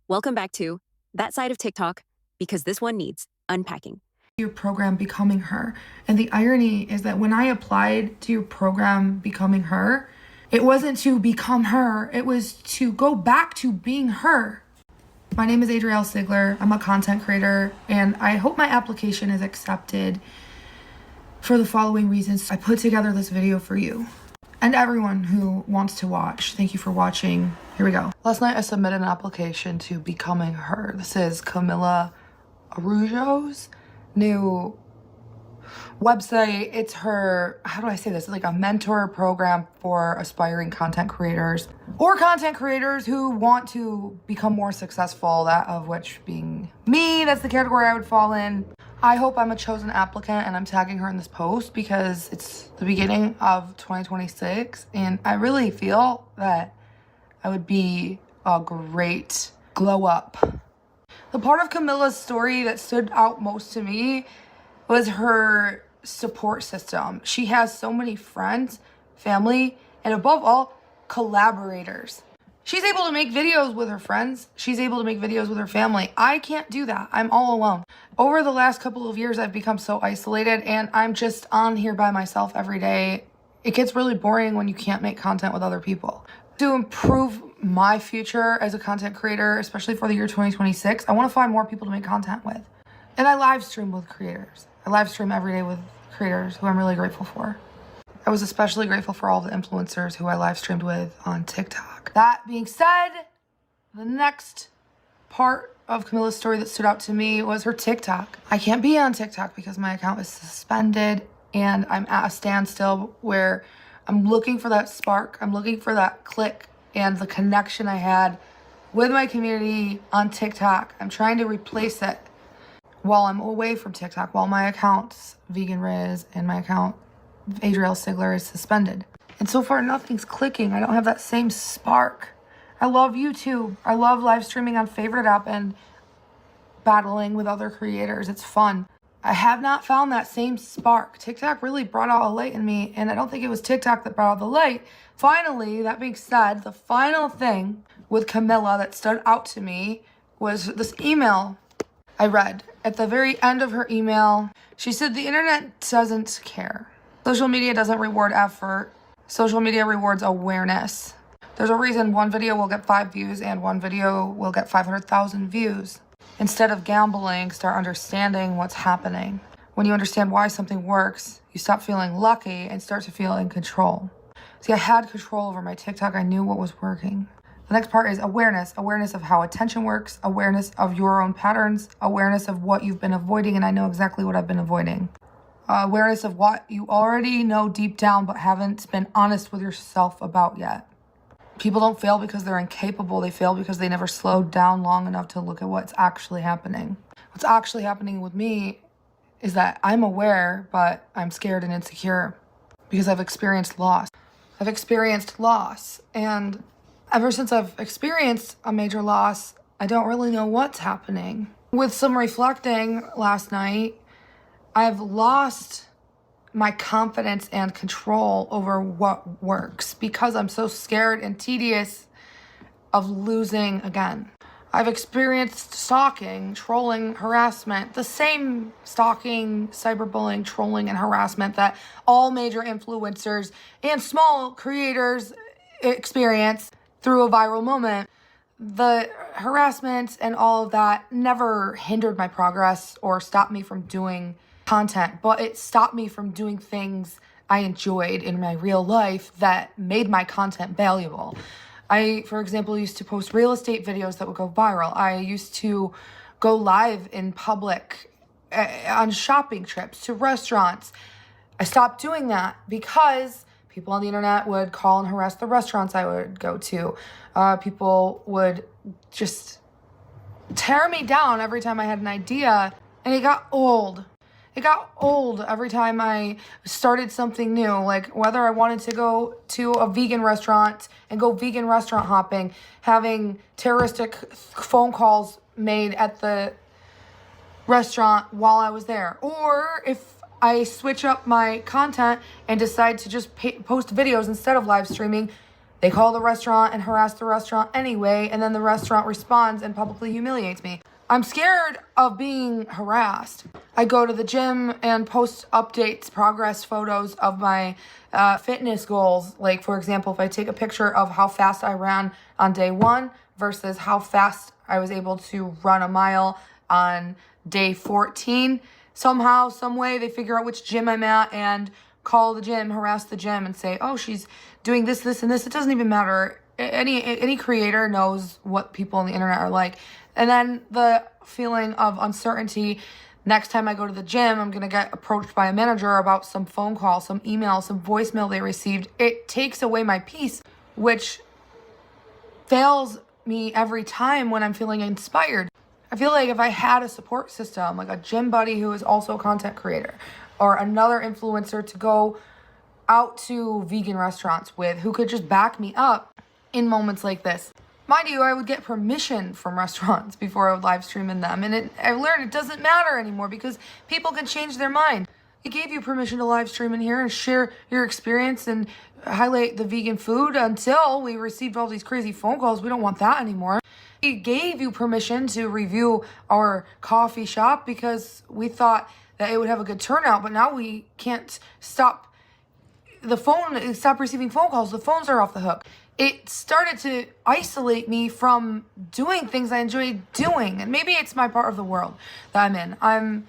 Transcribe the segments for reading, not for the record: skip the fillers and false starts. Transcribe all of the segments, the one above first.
Welcome back to That Side of TikTok, because this one needs unpacking. Your program Becoming Her. And the irony is that when I applied to your program Becoming Her, it wasn't to become her, it was to go back to being her. My name is Adrielle Sigler. I'm a content creator, and I hope my application is accepted for the following reasons. I put together this video for you and everyone who wants to watch. Thank you for watching. Here we go. Last night I submitted an application to Becoming Her. This is Camila Araujo's new website. It's her, how do I say this? It's like a mentor program for aspiring content creators or content creators who want to become more successful, that of which being me, that's the category I would fall in. I hope I'm a chosen applicant, and I'm tagging her in this post because it's the beginning of 2026 and I really feel that I would be a great glow up. The part of Camila's story that stood out most to me was her support system. She has so many friends, family, and above all, collaborators. She's able to make videos with her friends. She's able to make videos with her family. I can't do that. I'm all alone. Over the last couple of years, I've become so isolated and I'm just on here by myself every day. It gets really boring when you can't make content with other people. To improve my future as a content creator, especially for the year 2026, I want to find more people to make content with. And I live stream with creators. I live stream every day with creators who I'm really grateful for. I was especially grateful for all the influencers who I live streamed with on TikTok. That being said, the next part of Camila's story that stood out to me was her TikTok. I can't be on TikTok because my account is suspended and I'm at a standstill where I'm looking for that spark. I'm looking for that click and the connection I had with my community on TikTok. I'm trying to replace it while I'm away from TikTok, while my accounts, Vegan Riz, and my account, Adrielle Sigler, is suspended. And so far, nothing's clicking. I don't have that same spark. I love YouTube. I love live streaming on Favorite App and battling with other creators. It's fun. I have not found that same spark. TikTok really brought out a light in me, and I don't think it was TikTok that brought out the light. Finally, that being said, the final thing with Camila that stood out to me was this email I read. At the very end of her email, she said, "The internet doesn't care. Social media doesn't reward effort. Social media rewards awareness. There's a reason one video will get 5 views and one video will get 500,000 views. Instead of gambling, start understanding what's happening. When you understand why something works, you stop feeling lucky and start to feel in control." See, I had control over my TikTok. I knew what was working. The next part is awareness. Awareness of how attention works, awareness of your own patterns, awareness of what you've been avoiding, and I know exactly what I've been avoiding. Awareness of what you already know deep down but haven't been honest with yourself about yet. People don't fail because they're incapable. They fail because they never slowed down long enough to look at what's actually happening. What's actually happening with me is that I'm aware, but I'm scared and insecure because I've experienced loss. I've experienced loss, and ever since I've experienced a major loss, I don't really know what's happening. With some reflecting last night, I've lost my confidence and control over what works because I'm so scared and tedious of losing again. I've experienced stalking, trolling, harassment, the same stalking, cyberbullying, trolling, and harassment that all major influencers and small creators experience through a viral moment. The harassment and all of that never hindered my progress or stopped me from doing content, but it stopped me from doing things I enjoyed in my real life that made my content valuable. I, for example, used to post real estate videos that would go viral. I used to go live in public on shopping trips to restaurants. I stopped doing that because people on the internet would call and harass the restaurants I would go to. People would just tear me down every time I had an idea, and it got old. It got old every time I started something new, like whether I wanted to go to a vegan restaurant and go vegan restaurant hopping, having terroristic phone calls made at the restaurant while I was there. Or if I switch up my content and decide to just post videos instead of live streaming, They call the restaurant and harass the restaurant anyway, and then the restaurant responds and publicly humiliates me. I'm scared of being harassed. I go to the gym and post updates, progress photos of my fitness goals. Like, for example, if I take a picture of how fast I ran on day 1 versus how fast I was able to run a mile on day 14, somehow, some way, they figure out which gym I'm at and call the gym, harass the gym, and say, oh, she's doing this, this, and this. It doesn't even matter. Any creator knows what people on the internet are like. And then the feeling of uncertainty. Next time I go to the gym, I'm going to get approached by a manager about some phone call, some email, some voicemail they received. It takes away my peace, which fails me every time when I'm feeling inspired. I feel like if I had a support system, like a gym buddy who is also a content creator, or another influencer to go out to vegan restaurants with, who could just back me up in moments like this. Mind you, I would get permission from restaurants before I would live stream in them. And I learned it doesn't matter anymore because people can change their mind. I gave you permission to live stream in here and share your experience and highlight the vegan food until we received all these crazy phone calls. We don't want that anymore. We gave you permission to review our coffee shop because we thought that it would have a good turnout, but now we can't stop receiving phone calls. The phones are off the hook. It started to isolate me from doing things I enjoy doing. And maybe it's my part of the world that I'm in. I'm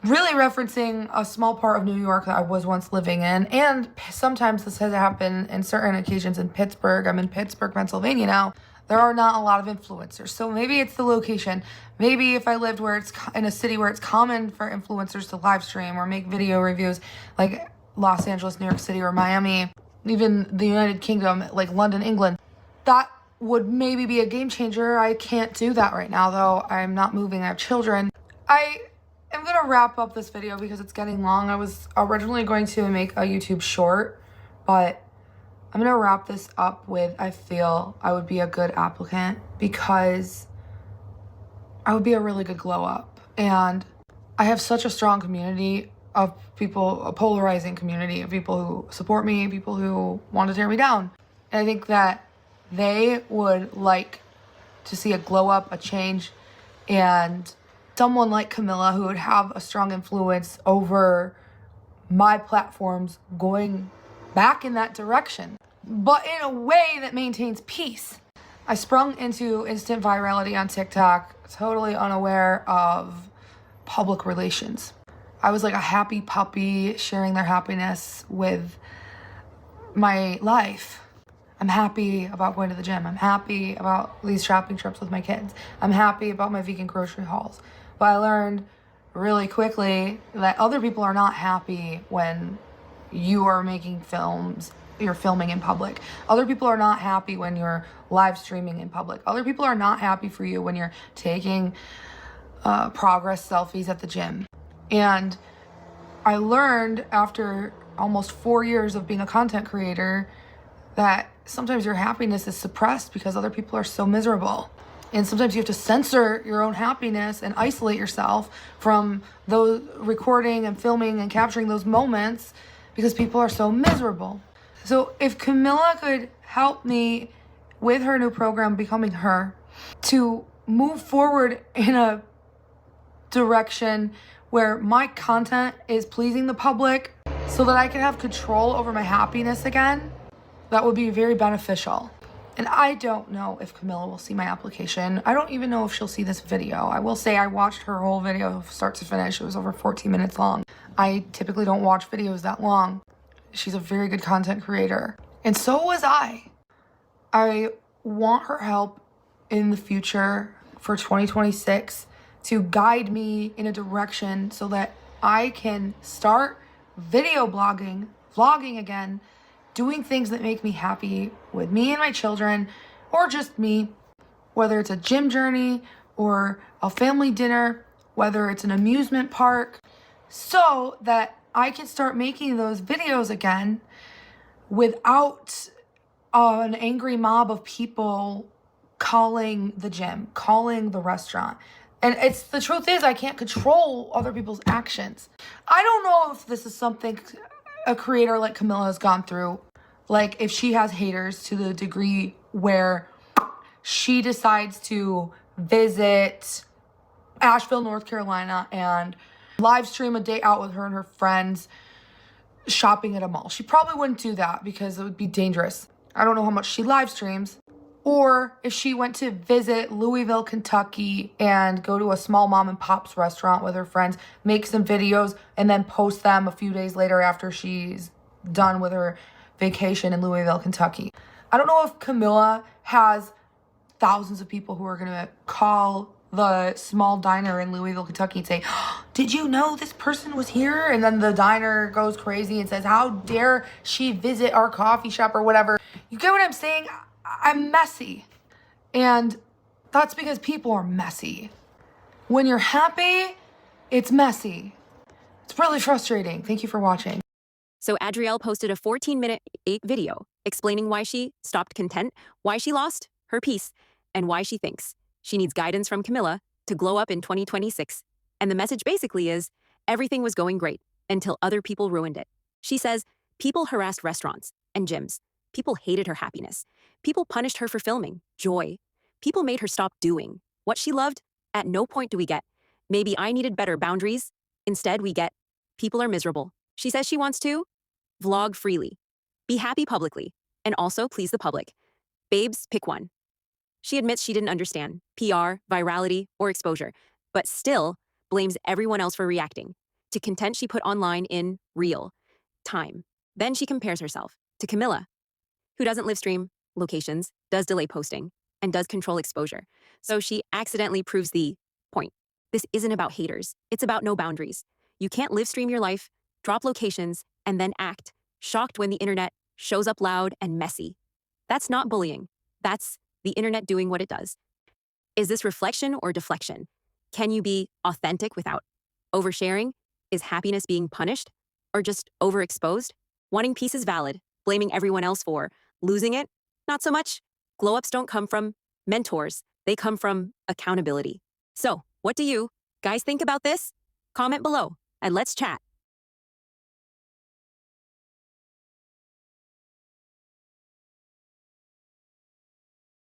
really referencing a small part of New York that I was once living in. And sometimes this has happened in certain occasions in Pittsburgh. I'm in Pittsburgh, Pennsylvania now. There are not a lot of influencers. So maybe it's the location. Maybe if I lived where it's in a city where it's common for influencers to live stream or make video reviews, like Los Angeles, New York City, or Miami, even the United Kingdom, like London, England, that would maybe be a game changer. I can't do that right now, though. I'm not moving. I have children. I am going to wrap up this video because it's getting long. I was originally going to make a YouTube short, but I'm going to wrap this up with, I feel I would be a good applicant because I would be a really good glow up. And I have such a strong community of people, a polarizing community of people who support me, people who want to tear me down. And I think that they would like to see a glow up, a change, and someone like Camilla who would have a strong influence over my platforms going back in that direction, but in a way that maintains peace. I sprung into instant virality on TikTok, totally unaware of public relations. I was like a happy puppy sharing their happiness with my life. I'm happy about going to the gym. I'm happy about these shopping trips with my kids. I'm happy about my vegan grocery hauls. But I learned really quickly that other people are not happy when you are making films, you're filming in public. Other people are not happy when you're live streaming in public. Other people are not happy for you when you're taking progress selfies at the gym. And I learned after almost 4 years of being a content creator that sometimes your happiness is suppressed because other people are so miserable. And sometimes you have to censor your own happiness and isolate yourself from those recording and filming and capturing those moments because people are so miserable. So if Camilla could help me with her new program, Becoming Her, to move forward in a direction where my content is pleasing the public so that I can have control over my happiness again, that would be very beneficial. And I don't know if Camilla will see my application. I don't even know if she'll see this video. I will say I watched her whole video start to finish. It was over 14 minutes long. I typically don't watch videos that long. She's a very good content creator. And so was I. I want her help in the future for 2026 to guide me in a direction so that I can start video blogging, vlogging again, doing things that make me happy with me and my children, or just me, whether it's a gym journey or a family dinner, whether it's an amusement park, so that I can start making those videos again without an angry mob of people calling the gym, calling the restaurant. And the truth is, I can't control other people's actions. I don't know if this is something a creator like Camilla has gone through. Like if she has haters to the degree where she decides to visit Asheville, North Carolina, and live stream a day out with her and her friends shopping at a mall. She probably wouldn't do that because it would be dangerous. I don't know how much she live streams. Or if she went to visit Louisville, Kentucky and go to a small mom and pop's restaurant with her friends, make some videos, and then post them a few days later after she's done with her vacation in Louisville, Kentucky. I don't know if Camilla has thousands of people who are going to call the small diner in Louisville, Kentucky and say, oh, did you know this person was here? And then the diner goes crazy and says, how dare she visit our coffee shop or whatever. You get what I'm saying? I'm messy. And that's because people are messy. When you're happy, it's messy. It's really frustrating. Thank you for watching. So Adrielle posted a 14-minute video explaining why she stopped content, why she lost her peace, and why she thinks she needs guidance from Camilla to glow up in 2026. And the message basically is, everything was going great until other people ruined it. She says, people harassed restaurants and gyms. People hated her happiness. People punished her for filming joy. People made her stop doing what she loved. At no point do we get, maybe I needed better boundaries. Instead, we get, people are miserable. She says she wants to vlog freely, be happy publicly, and also please the public. Babes, pick one. She admits she didn't understand PR, virality, or exposure, but still blames everyone else for reacting to content she put online in real time. Then she compares herself to Camilla, who doesn't live stream locations, does delay posting, and does control exposure. So she accidentally proves the point. This isn't about haters. It's about no boundaries. You can't live stream your life, drop locations, and then act shocked when the internet shows up loud and messy. That's not bullying. That's the internet doing what it does. Is this reflection or deflection? Can you be authentic without oversharing? Is happiness being punished or just overexposed? Wanting peace is valid. Blaming everyone else for losing it? Not so much. Glow-ups don't come from mentors. They come from accountability. So, what do you guys think about this? Comment below and let's chat.